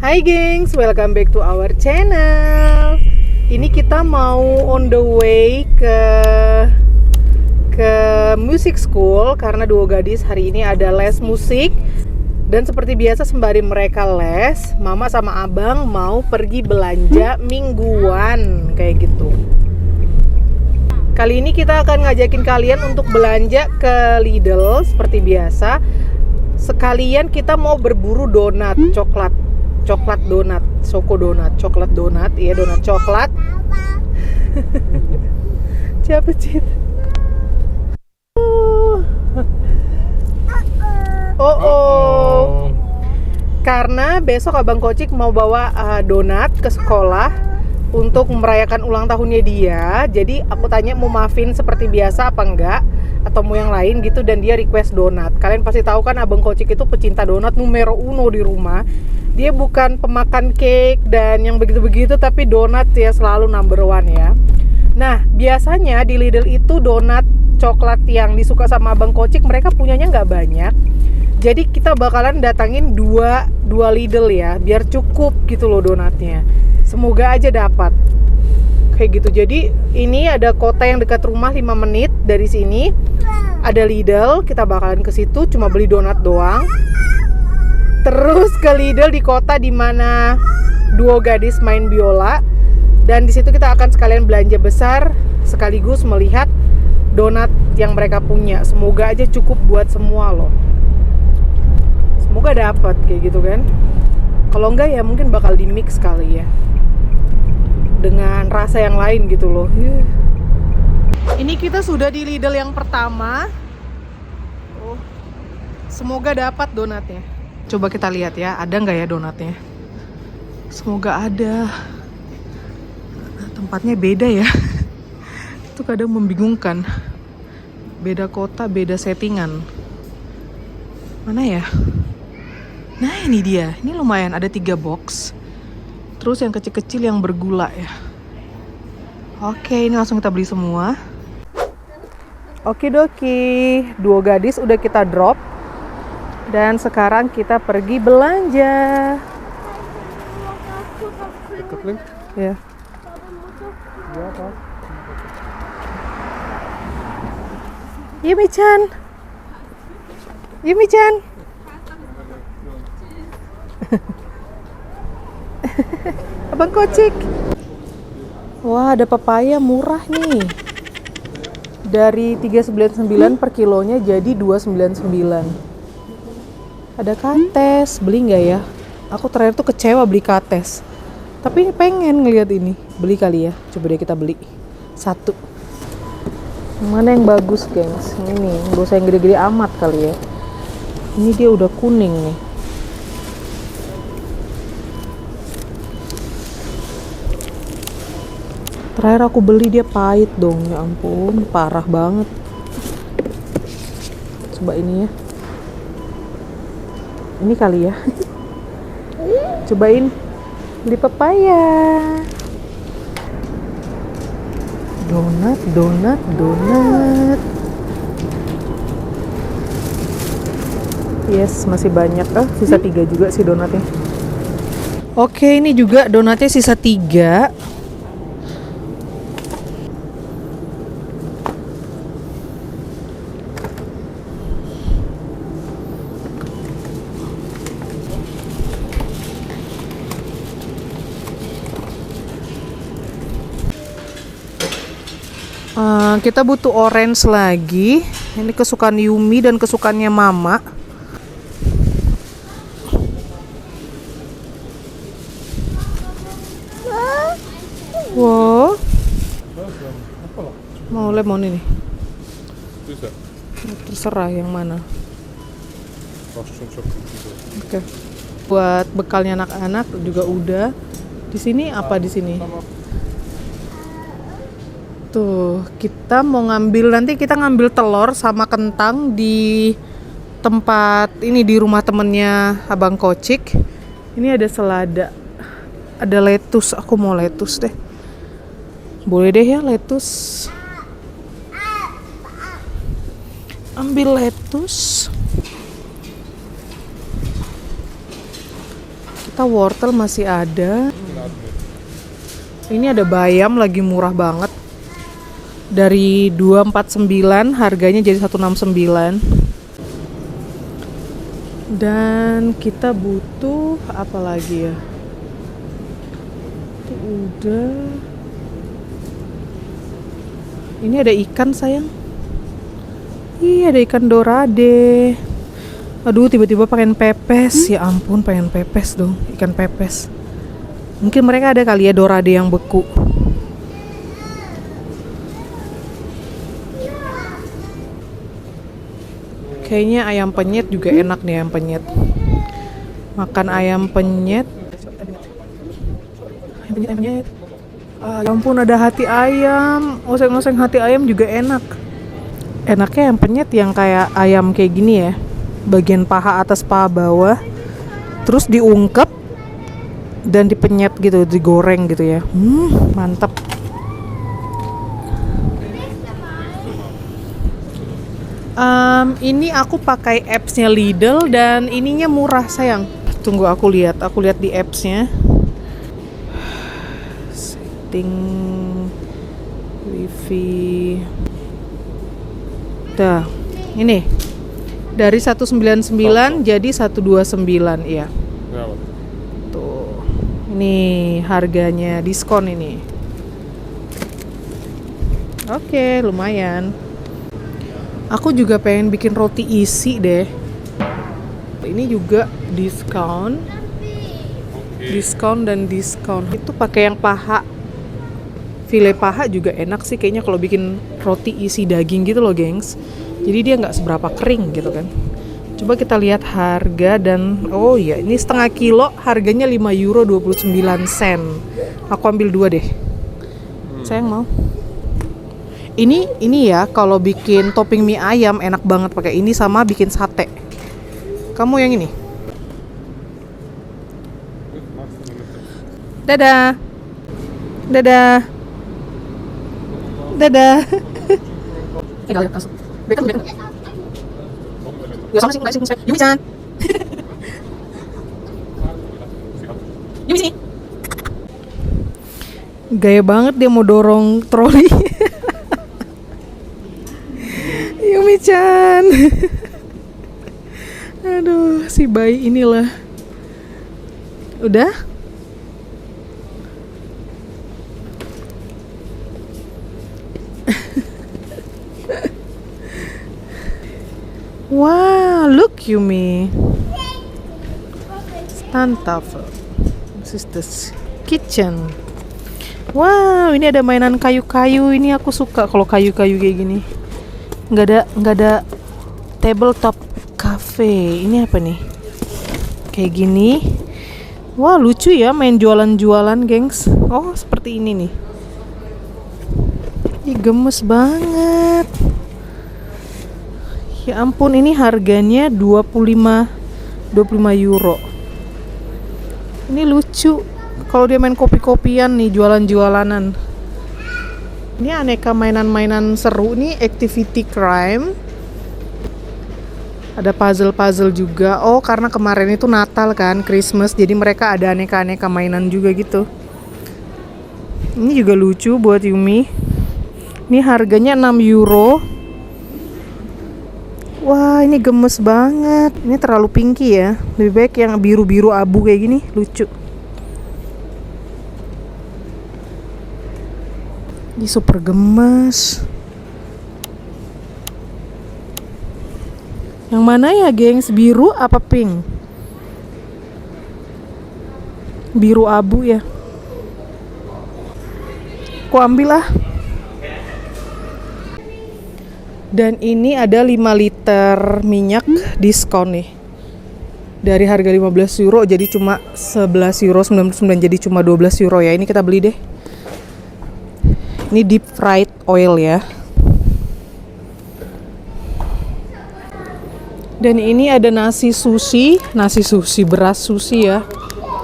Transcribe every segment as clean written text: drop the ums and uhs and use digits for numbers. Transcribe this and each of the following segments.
Hai gengs, welcome back to our channel. Ini kita mau on the way ke music school karena Duo Gadis hari ini ada les musik. Dan seperti biasa sembari mereka les, Mama sama Abang mau pergi belanja mingguan kayak gitu. Kali ini kita akan ngajakin kalian untuk belanja ke Lidl seperti biasa. Sekalian kita mau berburu donat coklat donat, Choco donat, coklat donat, iya donat coklat. Siapa Cid? Oh. Karena besok Abang Kocik mau bawa donat ke sekolah untuk merayakan ulang tahunnya dia. Jadi aku tanya mau muffin seperti biasa apa enggak, atau mau yang lain gitu, dan dia request donat. Kalian pasti tahu kan Abang Kocik itu pecinta donat numero uno di rumah. Dia bukan pemakan cake dan yang begitu-begitu, tapi donat ya selalu number one ya. Nah biasanya di Lidl itu donat coklat yang disuka sama Abang Kocik mereka punyanya nggak banyak. Jadi kita bakalan datangin dua Lidl ya, biar cukup gitu loh donatnya. Semoga aja dapat kayak gitu. Jadi ini ada kota yang dekat rumah 5 menit dari sini. Ada Lidl, kita bakalan ke situ cuma beli donat doang. Terus ke Lidl di kota di mana Duo Gadis main biola, dan di situ kita akan sekalian belanja besar sekaligus melihat donat yang mereka punya. Semoga aja cukup buat semua loh. Semoga dapat kayak gitu kan. Kalau enggak ya mungkin bakal di mix kali ya dengan rasa yang lain gitu loh. Ini kita sudah di Lidl yang pertama. Semoga dapat donatnya. Coba kita lihat ya, ada nggak ya donatnya? Semoga ada. Tempatnya beda ya. Itu kadang membingungkan. Beda kota, beda settingan. Mana ya? Nah ini dia. Ini lumayan, ada 3 box. Terus yang kecil-kecil yang bergula ya. Oke, ini langsung kita beli semua. Okidoki, Duo Gadis udah kita drop. Dan sekarang kita pergi belanja. Ikut link? Ya. Yumi-chan. Yumi-chan. Abang Kocik. Wah, ada pepaya murah nih. Dari 3,99 per kilonya jadi 2,99. Ada kates, beli nggak ya? Aku terakhir tuh kecewa beli kates. Tapi pengen ngeliat ini, beli kali ya. Coba deh kita beli satu. Mana yang bagus, gengs? Ini, nggak usah yang gede-gede amat kali ya. Ini dia udah kuning nih. Terakhir aku beli dia pahit dong, ya ampun, parah banget. Coba ini ya. Ini kali ya. Cobain beli pepaya. Donat. Yes, masih banyak. Sisa 3 juga sih donatnya. Oke, ini juga donatnya sisa 3. Kita butuh orange lagi. Ini kesukaan Yumi dan kesukaannya Mama. Wow. Mau lemon ini? Bisa. Terserah yang mana. Oke. Buat bekalnya anak-anak juga udah. Di sini apa di sini? Tuh, kita mau ngambil, nanti kita ngambil telur sama kentang di tempat ini, di rumah temennya Abang Kocik. Ini ada selada, ada lettuce, aku mau lettuce deh. Boleh deh ya lettuce. Ambil lettuce. Ternyata wortel masih ada. Ini ada bayam lagi murah banget. Dari 249 harganya jadi 169. Dan kita butuh apa lagi ya? Itu udah. Ini ada ikan sayang. Iya ada ikan dorade. Aduh tiba-tiba pengen pepes. Ya ampun pengen pepes dong. Ikan pepes. Mungkin mereka ada kali ya dorade yang beku. Kayaknya ayam penyet juga enak nih ayam penyet. Makan ayam penyet. Ayam penyet. Ya ampun ada hati ayam. Oseng-oseng hati ayam juga enak. Enaknya ayam penyet yang kayak ayam kayak gini ya. Bagian paha atas paha bawah. Terus diungkep dan dipenyet gitu, digoreng gitu ya. Mantap. Ini aku pakai apps-nya Lidl dan ininya murah sayang. Tunggu aku lihat di apps-nya. Setting wifi. Dah, ini dari 199 jadi 129 ya. Berapa? Tuh, ini harganya diskon ini. Oke, lumayan. Aku juga pengen bikin roti isi deh. Ini juga diskon. Diskon dan diskon. Itu pakai yang paha. File paha juga enak sih kayaknya kalau bikin roti isi daging gitu loh, gengs. Jadi dia nggak seberapa kering gitu kan. Coba kita lihat harga dan oh iya, ini setengah kilo harganya €5.29. Aku ambil 2 deh. Sayang mau. Ini ya kalau bikin topping mie ayam enak banget pakai ini sama bikin sate. Kamu yang ini. Dadah. Dadah. Dadah. Yumi-chan. Yumi sini. Gaya banget dia mau dorong troli. Yumi-chan. Aduh, si bayi inilah. Udah? Wow, look Yumi. Standtafel. This is the kitchen. Wow, ini ada mainan kayu-kayu. Ini aku suka kalau kayu-kayu kayak gini. Nggak ada tabletop cafe. Ini apa nih? Kayak gini. Wah lucu ya main jualan-jualan, gengs. Oh seperti ini nih. Ih gemes banget. Ya ampun ini harganya 25 euro. Ini lucu. Kalau dia main kopi-kopian nih jualan-jualanan. Ini aneka mainan-mainan seru nih, activity crime. Ada puzzle-puzzle juga. Oh, karena kemarin itu Natal kan, Christmas, jadi mereka ada aneka-aneka mainan juga gitu. Ini juga lucu buat Yumi. Ini harganya 6 euro. Wah, ini gemes banget. Ini terlalu pinky ya. Lebih baik yang biru-biru abu kayak gini, lucu. Ini super gemes. Yang mana ya, gengs? Biru apa pink? Biru abu ya. Aku ambil lah. Dan ini ada 5 liter minyak diskon nih. Dari harga 15 euro jadi cuma 11 euro 99 jadi cuma 12 euro ya. Ini kita beli deh. Ini deep fried oil ya. Dan ini ada nasi sushi beras sushi ya.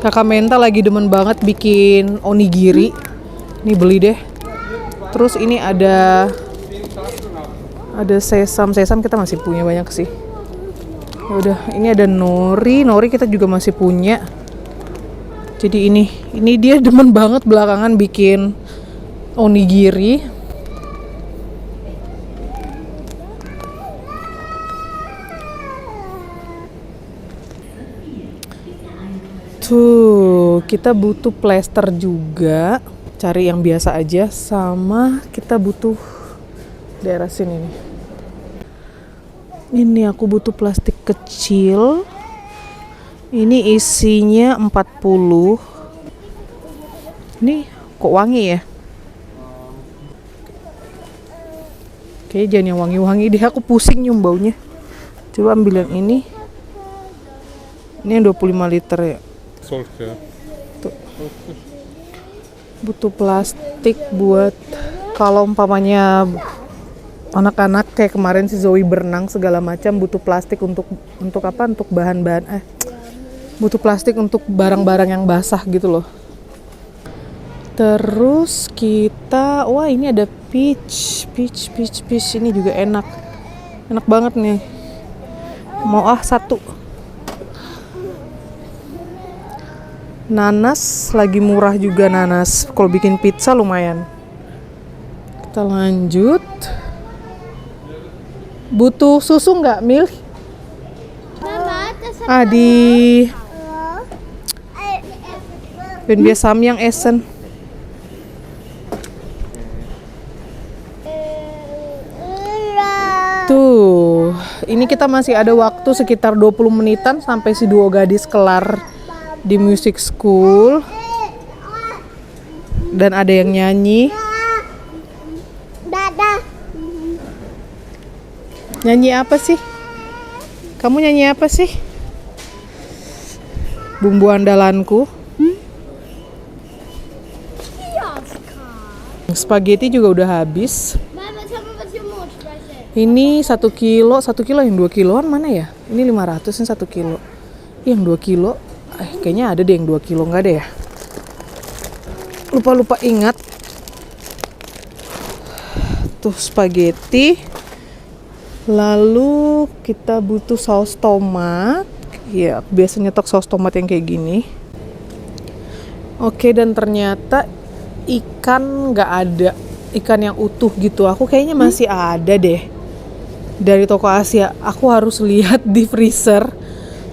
Kakak Menta lagi demen banget bikin onigiri. Ini beli deh. Terus ini ada sesam kita masih punya banyak sih. Ya udah, ini ada nori kita juga masih punya. Jadi ini dia demen banget belakangan bikin onigiri. Tuh, kita butuh plester juga. Cari yang biasa aja, sama kita butuh daerah sini nih. Ini aku butuh plastik kecil. Ini isinya 40. Ini kok wangi ya? Kayaknya jangan yang wangi-wangi deh, aku pusing nyium baunya. Coba ambil yang ini. Ini yang 25 liter ya. Salt ya. Tuh. Butuh plastik buat kalau umpamanya anak-anak kayak kemarin si Zoe berenang segala macam, butuh plastik untuk apa? Untuk bahan-bahan butuh plastik untuk barang-barang yang basah gitu loh. Terus kita, wah ini ada peach. Ini juga enak banget nih. Mau satu. Nanas lagi murah juga nanas. Kalau bikin pizza lumayan. Kita lanjut. Butuh susu nggak, Mil? Di Ben biasa yang esen. Tuh, ini kita masih ada waktu sekitar 20 menitan sampai si duo gadis kelar di music school. Dan ada yang nyanyi. Nyanyi apa sih? Kamu nyanyi apa sih? Bumbu andalanku. Spaghetti juga udah habis. Ini 1 kilo yang 2 kiloan mana ya? Ini 500 yang 1 kilo. Yang 2 kilo, kayaknya ada deh yang 2 kilo, nggak ada ya? Lupa ingat. Tuh spaghetti. Lalu kita butuh saus tomat. Ya, biasanya nyetok saus tomat yang kayak gini. Oke, dan ternyata ikan nggak ada. Ikan yang utuh gitu. Aku kayaknya masih ada deh. Dari toko Asia. Aku harus lihat di freezer.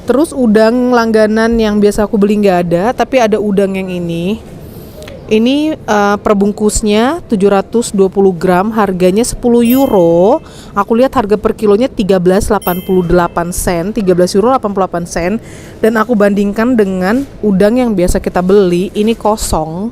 Terus udang langganan yang biasa aku beli nggak ada. Tapi ada udang yang ini. Ini perbungkusnya 720 gram, harganya 10 euro. Aku lihat harga per kilonya 13,88 sen, 13 euro 88 sen. Dan aku bandingkan dengan udang yang biasa kita beli, ini kosong.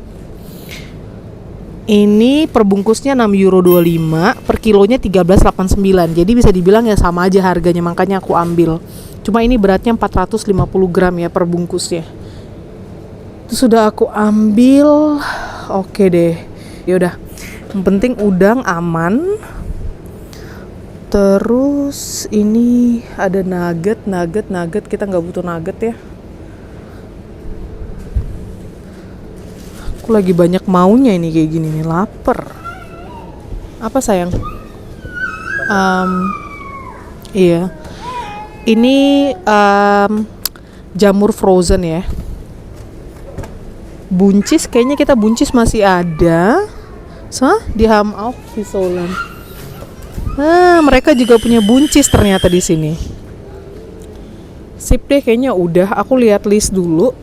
Ini perbungkusnya 6 euro 25, per kilonya 13,89. Jadi bisa dibilang ya sama aja harganya, makanya aku ambil. Cuma ini beratnya 450 gram ya perbungkusnya. Itu sudah aku ambil. Oke deh. Yaudah. Yang penting udang aman. Terus ini ada nugget. Kita nggak butuh nugget ya. Aku lagi banyak maunya ini kayak gini nih. Lapar. Apa sayang? Iya. Ini jamur frozen ya. Buncis, kayaknya kita buncis masih ada. Di Ham auch di Solan. Mereka juga punya buncis ternyata di sini. Sip deh, kayaknya udah. Aku lihat list dulu.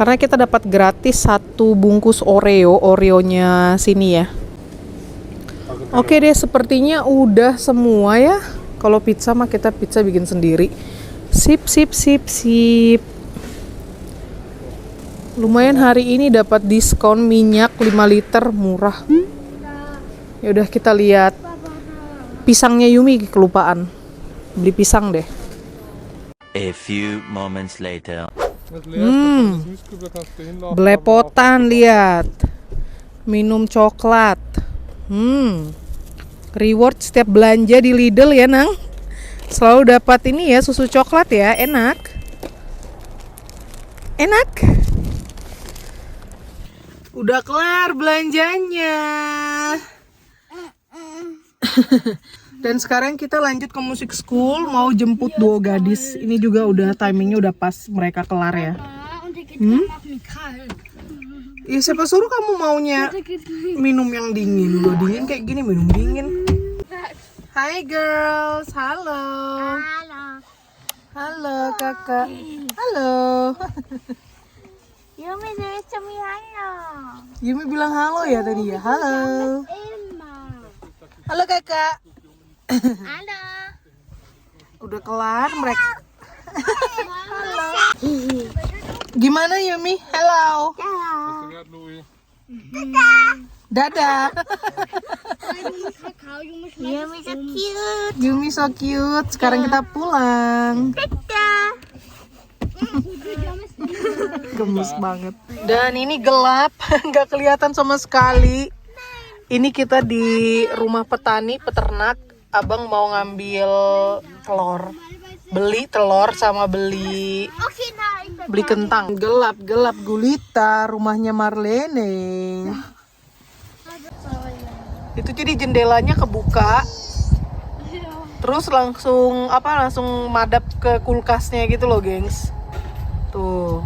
Karena kita dapat gratis 1 bungkus Oreo-nya sini ya. Oke deh, sepertinya udah semua ya. Kalau pizza mah kita pizza bikin sendiri. Sip. Lumayan hari ini dapat diskon minyak 5 liter murah. Ya udah kita lihat pisangnya Yumi, kelupaan. Beli pisang deh. A few moments later. Belepotan lihat. Minum coklat. Reward setiap belanja di Lidl ya, Nang. Selalu dapat ini ya, susu coklat ya, enak. Udah kelar belanjanya. Dan sekarang kita lanjut ke music school, mau jemput duo gadis. Ini juga udah timingnya udah pas mereka kelar ya. Ya siapa suruh kamu maunya minum yang dingin? Lo dingin kayak gini minum dingin. Hai girls, halo. Halo kakak. Halo. Yumi dari halo. Yumi bilang halo ya tadi ya. Halo. Halo kakak. Halo. Udah kelar mereka. Gimana Yumi? Halo. Ingat Louis. Dadah. Yumi so cute. Yumi so cute. Sekarang kita pulang. Gemes banget. Dan ini gelap, nggak kelihatan sama sekali. Ini kita di rumah petani, peternak. Abang mau ngambil telur. Beli telur sama beli kentang. Gelap gulita rumahnya Marlene. Itu jadi jendelanya kebuka. Terus langsung madap ke kulkasnya gitu loh, gengs. Tuh.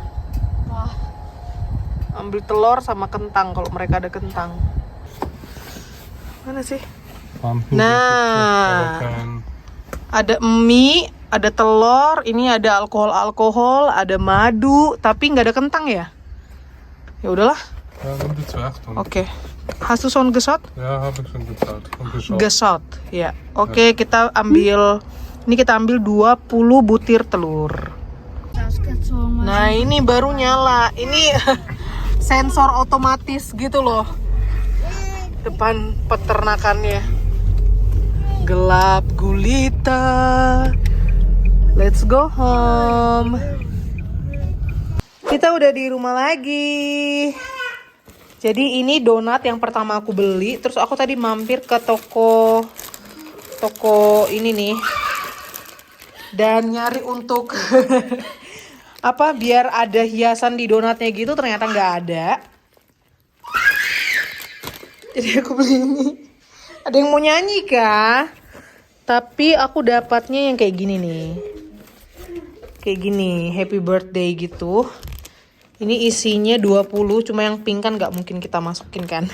Ambil telur sama kentang kalau mereka ada kentang. Mana sih? Nah. Ada mie, ada telur, ini ada alkohol, ada madu, tapi nggak ada kentang ya? Ya udahlah. Ja, nimm die Zwerg dann. Oke. Hast du schon gesot? Ja, habe ich schon gezahlt. Und geschaut. Gesot. Ya. Oke, kita ambil 20 butir telur. Nah, ini baru nyala. Ini sensor otomatis gitu loh. Depan peternakannya. Gelap gulita. Let's go home. Kita udah di rumah lagi. Jadi ini donat yang pertama aku beli. Terus aku tadi mampir ke toko ini nih. Dan nyari untuk biar ada hiasan di donatnya gitu, ternyata nggak ada. Jadi aku beli ini. Ada yang mau nyanyi kah? Tapi aku dapatnya yang kayak gini nih. Kayak gini, happy birthday gitu. Ini isinya 20, cuma yang pink kan nggak mungkin kita masukin kan.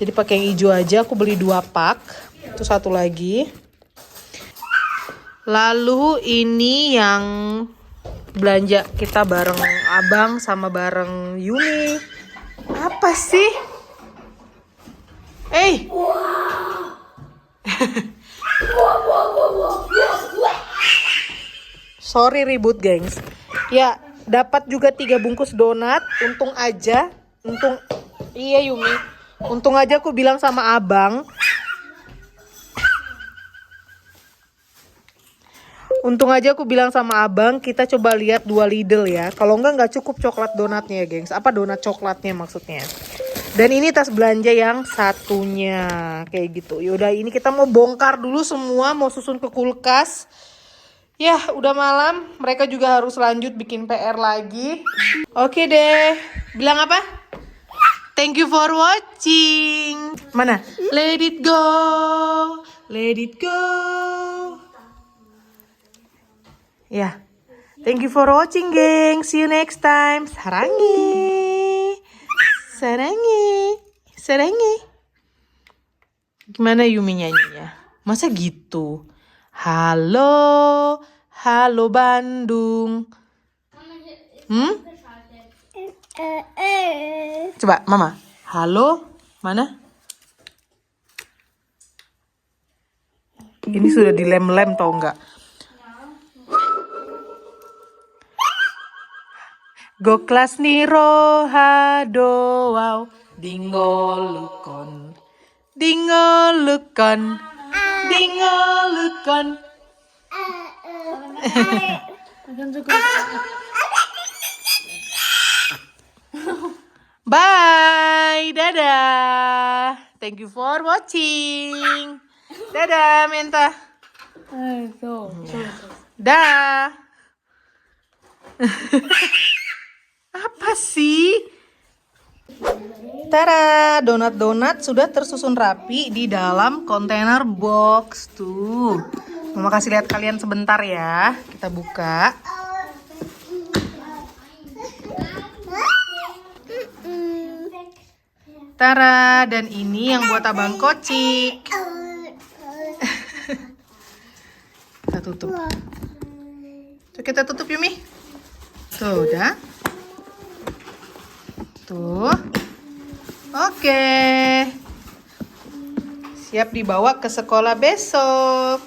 Jadi pakai yang hijau aja, aku beli 2 pak. Itu satu lagi. Lalu ini yang belanja kita bareng abang sama bareng Yumi. Apa sih? Sorry ribut gengs. Ya, dapat juga 3 bungkus donat. Untung aja, iya Yumi. Untung aja aku bilang sama abang. Kita coba lihat 2 Lidl ya. Kalau nggak cukup coklat donatnya ya gengs. Donat coklatnya maksudnya. Dan ini tas belanja yang satunya kayak gitu. Yaudah, ini kita mau bongkar dulu semua, mau susun ke kulkas. Ya, udah malam. Mereka juga harus lanjut bikin PR lagi. Oke deh. Bilang apa? Thank you for watching. Mana? Let it go. Let it go. Ya. Thank you for watching, geng. See you next time. Sarangi. Gimana Yumi nyanyinya? Masa gitu? Halo Bandung. Coba Mama. Halo, mana? Ini sudah dilem-lem tau nggak? Go kelas niro hado wow dingolukon. Bye, dadah. Thank you for watching. Dadah, Menta. Dah. Apa sih? Tara, donat-donat sudah tersusun rapi di dalam kontainer box tuh. Mama kasih lihat kalian sebentar ya. Kita buka. Tara, dan ini yang buat Abang Kocik. Kita tutup. Tuh, kita tutup Yumi. Tuh, udah. Tuh. Oke. Siap dibawa ke sekolah besok.